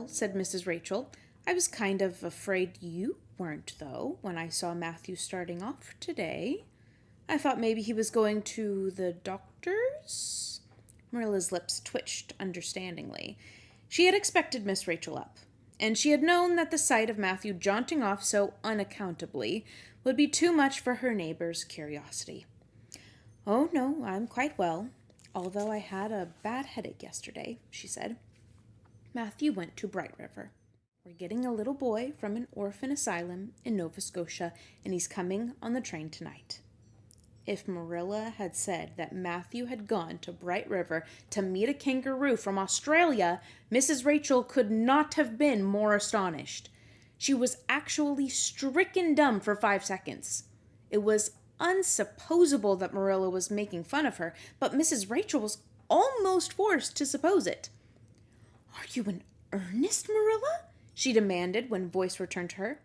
Well, said Mrs. Rachel, I was kind of afraid you weren't, though, when I saw Matthew starting off today. I thought maybe he was going to the doctor's? Marilla's lips twitched understandingly. She had expected Miss Rachel up, and she had known that the sight of Matthew jaunting off so unaccountably would be too much for her neighbor's curiosity. Oh, no, I'm quite well, although I had a bad headache yesterday, she said. Matthew went to Bright River. We're getting a little boy from an orphan asylum in Nova Scotia, and he's coming on the train tonight. If Marilla had said that Matthew had gone to Bright River to meet a kangaroo from Australia, Mrs. Rachel could not have been more astonished. She was actually stricken dumb for 5 seconds. It was unsupposable that Marilla was making fun of her, but Mrs. Rachel was almost forced to suppose it. Are you in earnest, Marilla? She demanded when voice returned to her.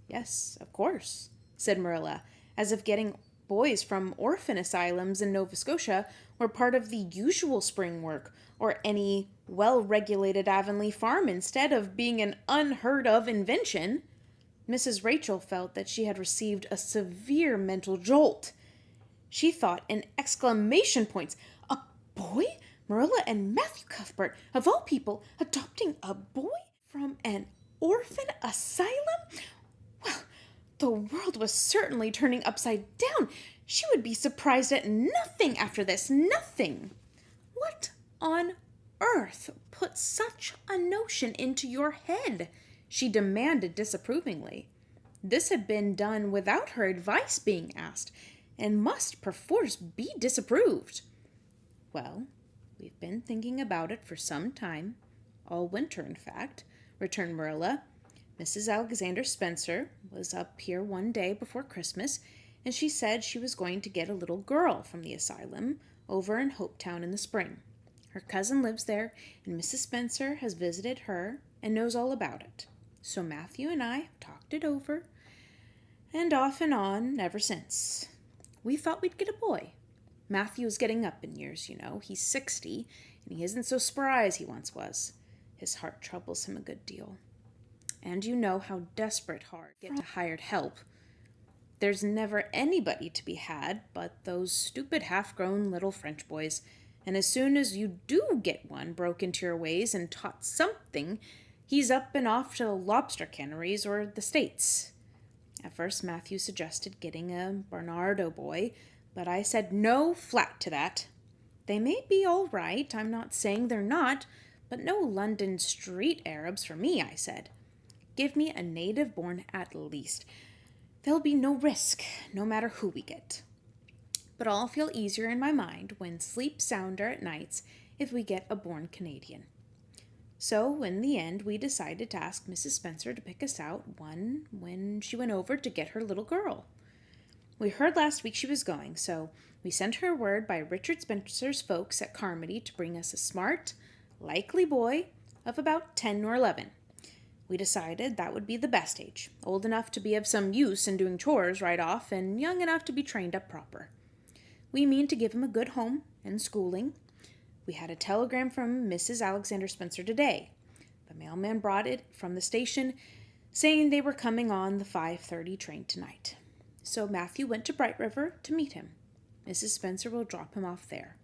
Yes, of course, said Marilla, as if getting boys from orphan asylums in Nova Scotia were part of the usual spring work, or any well-regulated Avonlea farm instead of being an unheard-of invention. Mrs. Rachel felt that she had received a severe mental jolt. She thought in exclamation points. A boy? Marilla and Matthew Cuthbert, of all people, adopting a boy from an orphan asylum? Well, the world was certainly turning upside down. She would be surprised at nothing after this, nothing. What on earth put such a notion into your head? She demanded disapprovingly. This had been done without her advice being asked, and must perforce be disapproved. Well, we've been thinking about it for some time, all winter in fact, returned Marilla. Mrs. Alexander Spencer was up here one day before Christmas, and she said she was going to get a little girl from the asylum over in Hopetown in the spring. Her cousin lives there, and Mrs. Spencer has visited her and knows all about it. So Matthew and I have talked it over, and off and on ever since. We thought we'd get a boy. Matthew is getting up in years, you know. He's 60, and he isn't so spry as he once was. His heart troubles him a good deal. And you know how desperate hard to get hired help. There's never anybody to be had but those stupid half-grown little French boys, and as soon as you do get one broke into your ways and taught something, he's up and off to lobster canneries or the States. At first Matthew suggested getting a Bernardo boy, but I said no flat to that. They may be all right, I'm not saying they're not, but no London street Arabs for me, I said. Give me a native born at least. There'll be no risk, no matter who we get. But I'll feel easier in my mind when sleep sounder at nights if we get a born Canadian. So, in the end, we decided to ask Mrs. Spencer to pick us out one when she went over to get her little girl. We heard last week she was going, so we sent her word by Richard Spencer's folks at Carmody to bring us a smart, likely boy of about 10 or 11. We decided that would be the best age, old enough to be of some use in doing chores right off, and young enough to be trained up proper. We mean to give him a good home and schooling. We had a telegram from Mrs. Alexander Spencer today. The mailman brought it from the station, saying they were coming on the 5:30 train tonight. So Matthew went to Bright River to meet him. Mrs. Spencer will drop him off there.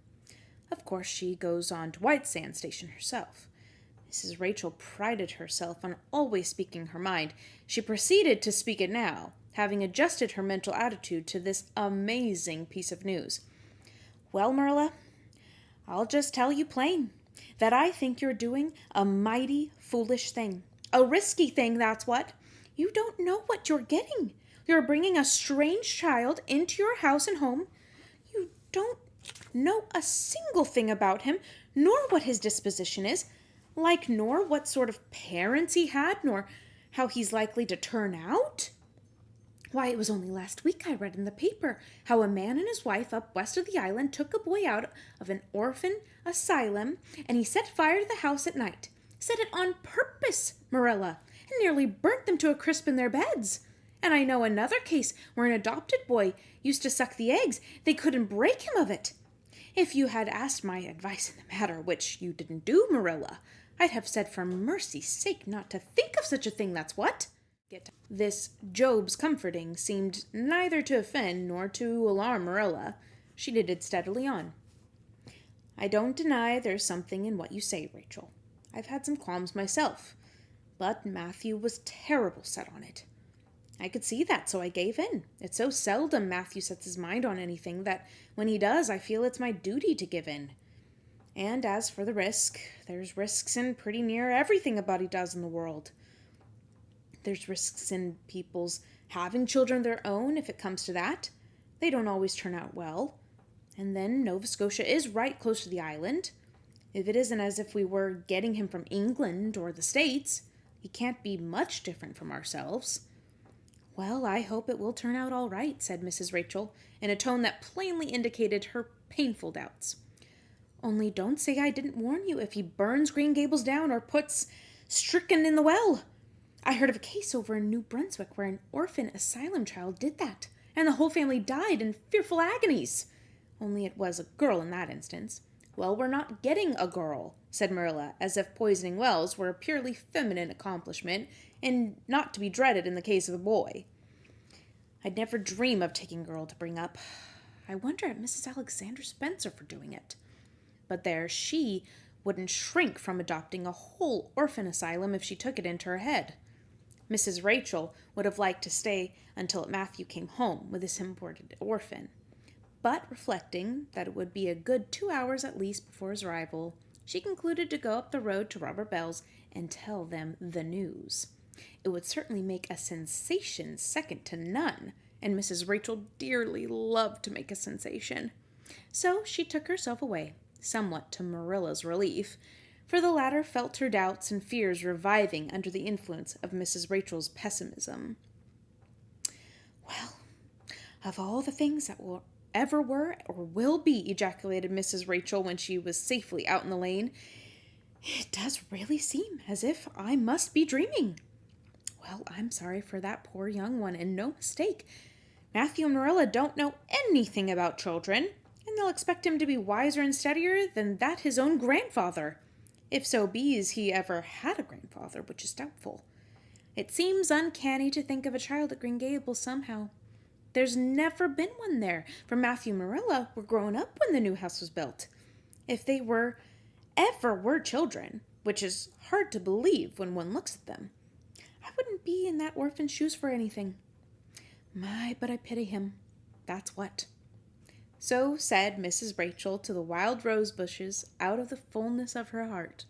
Of course, she goes on to White Sands Station herself. Mrs. Rachel prided herself on always speaking her mind. She proceeded to speak it now, having adjusted her mental attitude to this amazing piece of news. Well, Marilla, I'll just tell you plain that I think you're doing a mighty foolish thing. A risky thing, that's what. You don't know what you're getting. You're bringing a strange child into your house and home. You don't know a single thing about him, nor what his disposition is, nor what sort of parents he had, nor how he's likely to turn out. Why, it was only last week I read in the paper how a man and his wife up west of the island took a boy out of an orphan asylum, and he set fire to the house at night. Set it on purpose, Marilla, and nearly burnt them to a crisp in their beds. And I know another case where an adopted boy used to suck the eggs. They couldn't break him of it. If you had asked my advice in the matter, which you didn't do, Marilla, I'd have said for mercy's sake not to think of such a thing, that's what. This Job's comforting seemed neither to offend nor to alarm Marilla. She knitted steadily on. I don't deny there's something in what you say, Rachel. I've had some qualms myself, but Matthew was terrible set on it. I could see that, so I gave in. It's so seldom Matthew sets his mind on anything that when he does, I feel it's my duty to give in. And as for the risk, there's risks in pretty near everything a body does in the world. There's risks in people's having children of their own, if it comes to that. They don't always turn out well. And then Nova Scotia is right close to the island. If it isn't as if we were getting him from England or the States, he can't be much different from ourselves. Well, I hope it will turn out all right, said Mrs. Rachel, in a tone that plainly indicated her painful doubts. Only don't say I didn't warn you if he burns Green Gables down or puts Stricken in the well. I heard of a case over in New Brunswick where an orphan asylum child did that, and the whole family died in fearful agonies. Only it was a girl in that instance. Well, we're not getting a girl, said Marilla, as if poisoning wells were a purely feminine accomplishment and not to be dreaded in the case of a boy. I'd never dream of taking a girl to bring up. I wonder at Mrs. Alexander Spencer for doing it. But there, she wouldn't shrink from adopting a whole orphan asylum if she took it into her head. Mrs. Rachel would have liked to stay until Matthew came home with his imported orphan. But reflecting that it would be a good 2 hours at least before his arrival, she concluded to go up the road to Robert Bell's and tell them the news. It would certainly make a sensation second to none, and Mrs. Rachel dearly loved to make a sensation. So she took herself away, somewhat to Marilla's relief, for the latter felt her doubts and fears reviving under the influence of Mrs. Rachel's pessimism. Well, of all the things that ever were or will be, ejaculated Mrs. Rachel when she was safely out in the lane, it does really seem as if I must be dreaming. Well, I'm sorry for that poor young one, and no mistake. Matthew and Marilla don't know anything about children, and they'll expect him to be wiser and steadier than that his own grandfather. If so be as he ever had a grandfather, which is doubtful. It seems uncanny to think of a child at Green Gables somehow. There's never been one there, for Matthew and Marilla were grown up when the new house was built. If they ever were children, which is hard to believe when one looks at them, I wouldn't be in that orphan's shoes for anything. My, but I pity him. That's what. So said Mrs. Rachel to the wild rose bushes out of the fullness of her heart.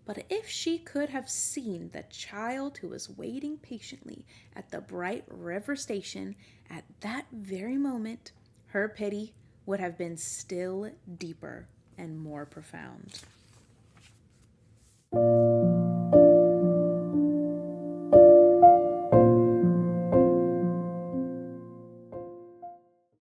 But if she could have seen the child who was waiting patiently at the bright river station at that very moment, her pity would have been still deeper and more profound.